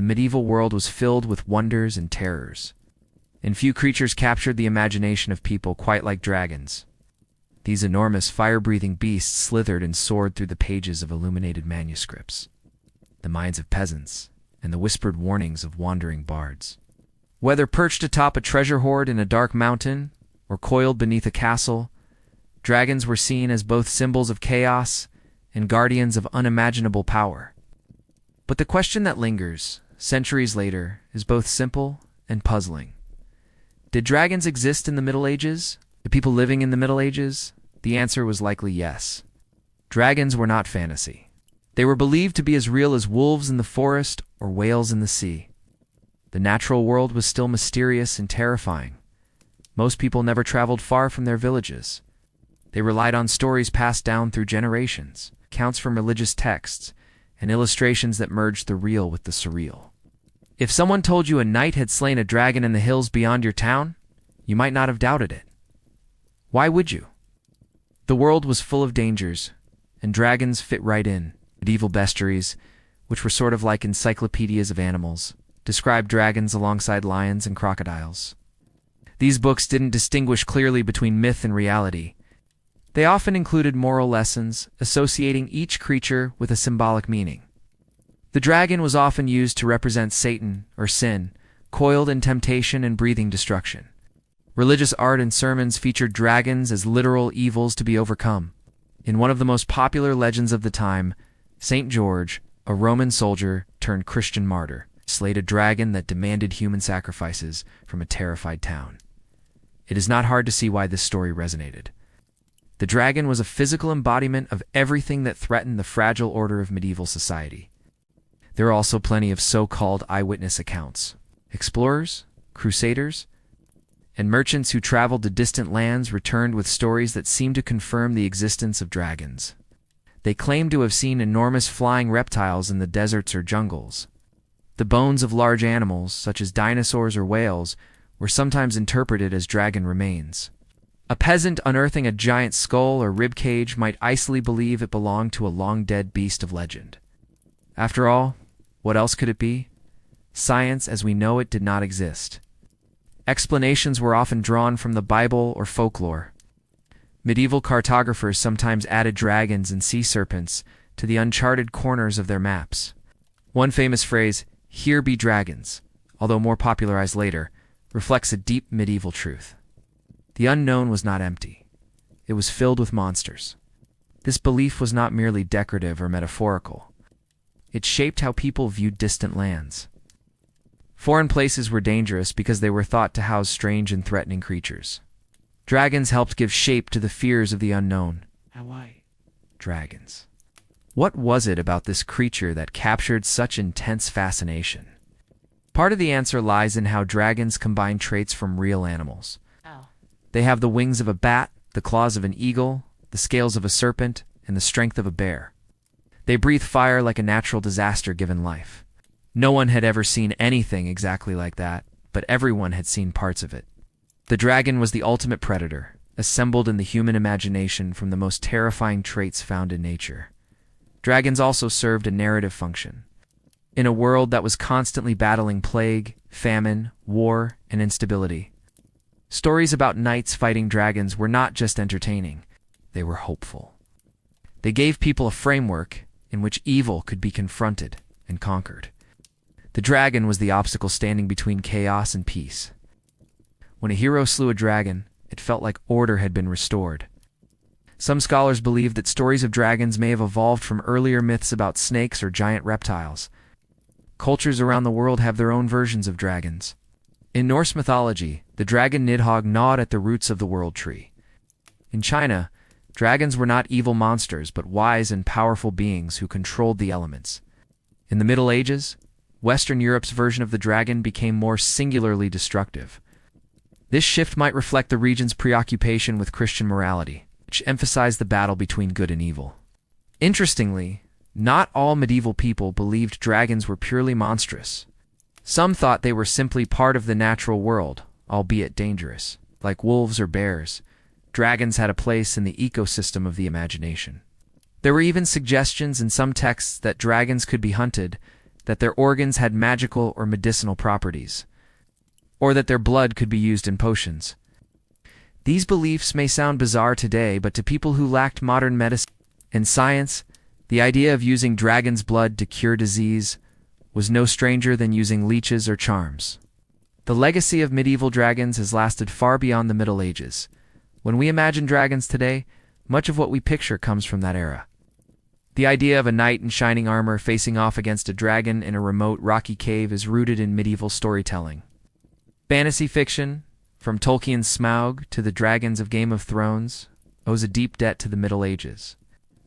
The medieval world was filled with wonders and terrors, and few creatures captured the imagination of people quite like dragons. These enormous fire-breathing beasts slithered and soared through the pages of illuminated manuscripts, the minds of peasants, and the whispered warnings of wandering bards. Whether perched atop a treasure hoard in a dark mountain or coiled beneath a castle, dragons were seen as both symbols of chaos and guardians of unimaginable power. But the question that lingers, centuries later, is both simple and puzzling. Did dragons exist in the Middle Ages? The people living in the Middle Ages? The answer was likely yes. Dragons were not fantasy. They were believed to be as real as wolves in the forest or whales in the sea. The natural world was still mysterious and terrifying. Most people never traveled far from their villages. They relied on stories passed down through generations, accounts from religious texts, and illustrations that merged the real with the surreal. If someone told you a knight had slain a dragon in the hills beyond your town, you might not have doubted it. Why would you? The world was full of dangers, and dragons fit right in. Medieval bestiaries, which were sort of like encyclopedias of animals, described dragons alongside lions and crocodiles. These books didn't distinguish clearly between myth and reality. They often included moral lessons, associating each creature with a symbolic meaning. The dragon was often used to represent Satan or sin, coiled in temptation and breathing destruction. Religious art and sermons featured dragons as literal evils to be overcome. In one of the most popular legends of the time, St. George, a Roman soldier turned Christian martyr, slayed a dragon that demanded human sacrifices from a terrified town. It is not hard to see why this story resonated. The dragon was a physical embodiment of everything that threatened the fragile order of medieval society. There are also plenty of so-called eyewitness accounts. Explorers, crusaders, and merchants who traveled to distant lands returned with stories that seemed to confirm the existence of dragons. They claimed to have seen enormous flying reptiles in the deserts or jungles. The bones of large animals, such as dinosaurs or whales, were sometimes interpreted as dragon remains. A peasant unearthing a giant skull or rib cage might icily believe it belonged to a long-dead beast of legend. After all, what else could it be? Science as we know it did not exist. Explanations were often drawn from the Bible or folklore. Medieval cartographers sometimes added dragons and sea serpents to the uncharted corners of their maps. One famous phrase, "Here be dragons," although more popularized later, reflects a deep medieval truth. The unknown was not empty. It was filled with monsters. This belief was not merely decorative or metaphorical. It shaped how people viewed distant lands. Foreign places were dangerous because they were thought to house strange and threatening creatures. Dragons helped give shape to the fears of the unknown. Why? Dragons. What was it about this creature that captured such intense fascination? Part of the answer lies in how dragons combine traits from real animals. They have the wings of a bat, the claws of an eagle, the scales of a serpent, and the strength of a bear. They breathe fire like a natural disaster given life. No one had ever seen anything exactly like that, but everyone had seen parts of it. The dragon was the ultimate predator, assembled in the human imagination from the most terrifying traits found in nature. Dragons also served a narrative function. In a world that was constantly battling plague, famine, war, and instability, stories about knights fighting dragons were not just entertaining, they were hopeful. They gave people a framework in which evil could be confronted and conquered. The dragon was the obstacle standing between chaos and peace. When a hero slew a dragon, it felt like order had been restored. Some scholars believe that stories of dragons may have evolved from earlier myths about snakes or giant reptiles. Cultures around the world have their own versions of dragons. In Norse mythology, the dragon Nidhogg gnawed at the roots of the world tree. In China, dragons were not evil monsters but wise and powerful beings who controlled the elements. In the Middle Ages, Western Europe's version of the dragon became more singularly destructive. This shift might reflect the region's preoccupation with Christian morality, which emphasized the battle between good and evil. Interestingly, not all medieval people believed dragons were purely monstrous. Some thought they were simply part of the natural world, albeit dangerous. Like wolves or bears, dragons had a place in the ecosystem of the imagination. There were even suggestions in some texts that dragons could be hunted, that their organs had magical or medicinal properties, or that their blood could be used in potions. These beliefs may sound bizarre today, but to people who lacked modern medicine and science, the idea of using dragon's blood to cure disease was no stranger than using leeches or charms. The legacy of medieval dragons has lasted far beyond the Middle Ages. When we imagine dragons today, much of what we picture comes from that era. The idea of a knight in shining armor facing off against a dragon in a remote rocky cave is rooted in medieval storytelling. Fantasy fiction, from Tolkien's Smaug to the dragons of Game of Thrones, owes a deep debt to the Middle Ages.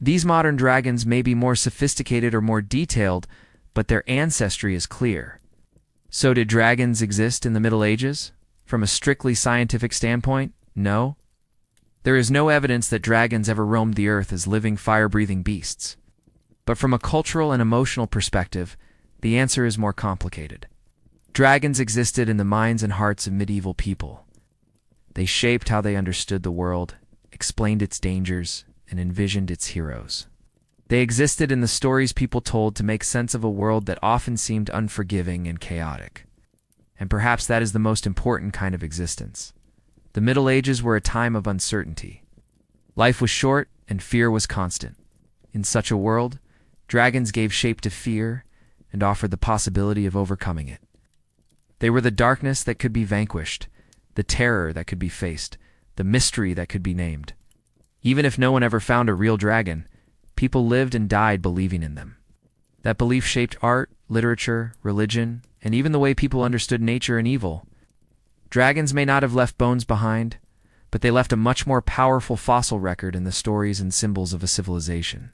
These modern dragons may be more sophisticated or more detailed, but their ancestry is clear. So did dragons exist in the Middle Ages? From a strictly scientific standpoint, no. There is no evidence that dragons ever roamed the earth as living, fire-breathing beasts. But from a cultural and emotional perspective, the answer is more complicated. Dragons existed in the minds and hearts of medieval people. They shaped how they understood the world, explained its dangers, and envisioned its heroes. They existed in the stories people told to make sense of a world that often seemed unforgiving and chaotic. And perhaps that is the most important kind of existence. The Middle Ages were a time of uncertainty. Life was short and fear was constant. In such a world, dragons gave shape to fear and offered the possibility of overcoming it. They were the darkness that could be vanquished, the terror that could be faced, the mystery that could be named. Even if no one ever found a real dragon, people lived and died believing in them. That belief shaped art, literature, religion, and even the way people understood nature and evil. Dragons may not have left bones behind, but they left a much more powerful fossil record in the stories and symbols of a civilization.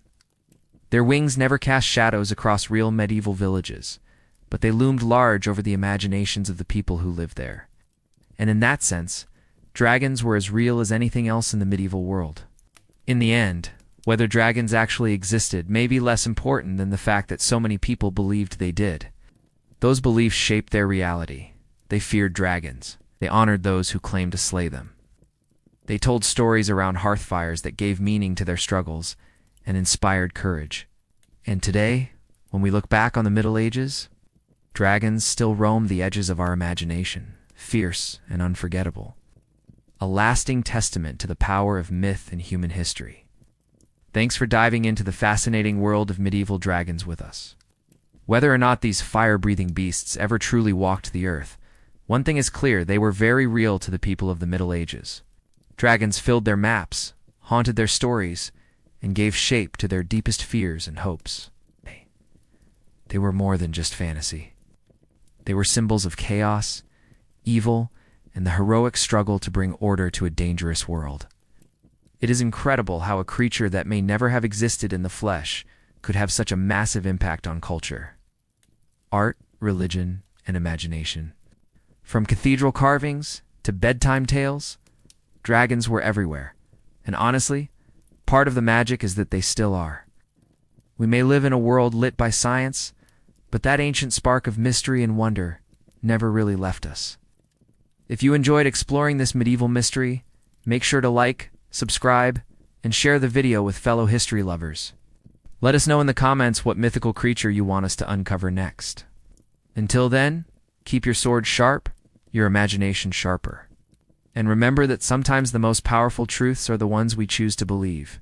Their wings never cast shadows across real medieval villages, but they loomed large over the imaginations of the people who lived there. And in that sense, dragons were as real as anything else in the medieval world. In the end, whether dragons actually existed may be less important than the fact that so many people believed they did. Those beliefs shaped their reality. They feared dragons. They honored those who claimed to slay them. They told stories around hearth fires that gave meaning to their struggles and inspired courage. And today, when we look back on the Middle Ages, dragons still roam the edges of our imagination, fierce and unforgettable. A lasting testament to the power of myth and human history. Thanks for diving into the fascinating world of medieval dragons with us. Whether or not these fire-breathing beasts ever truly walked the earth, one thing is clear: they were very real to the people of the Middle Ages. Dragons filled their maps, haunted their stories, and gave shape to their deepest fears and hopes. They were more than just fantasy. They were symbols of chaos, evil, and the heroic struggle to bring order to a dangerous world. It is incredible how a creature that may never have existed in the flesh could have such a massive impact on culture, art, religion, and imagination. From cathedral carvings to bedtime tales, dragons were everywhere. And honestly, part of the magic is that they still are. We may live in a world lit by science, but that ancient spark of mystery and wonder never really left us. If you enjoyed exploring this medieval mystery, make sure to like, subscribe, and share the video with fellow history lovers. Let us know in the comments what mythical creature you want us to uncover next. Until then, keep your sword sharp, your imagination sharper. And remember that sometimes the most powerful truths are the ones we choose to believe.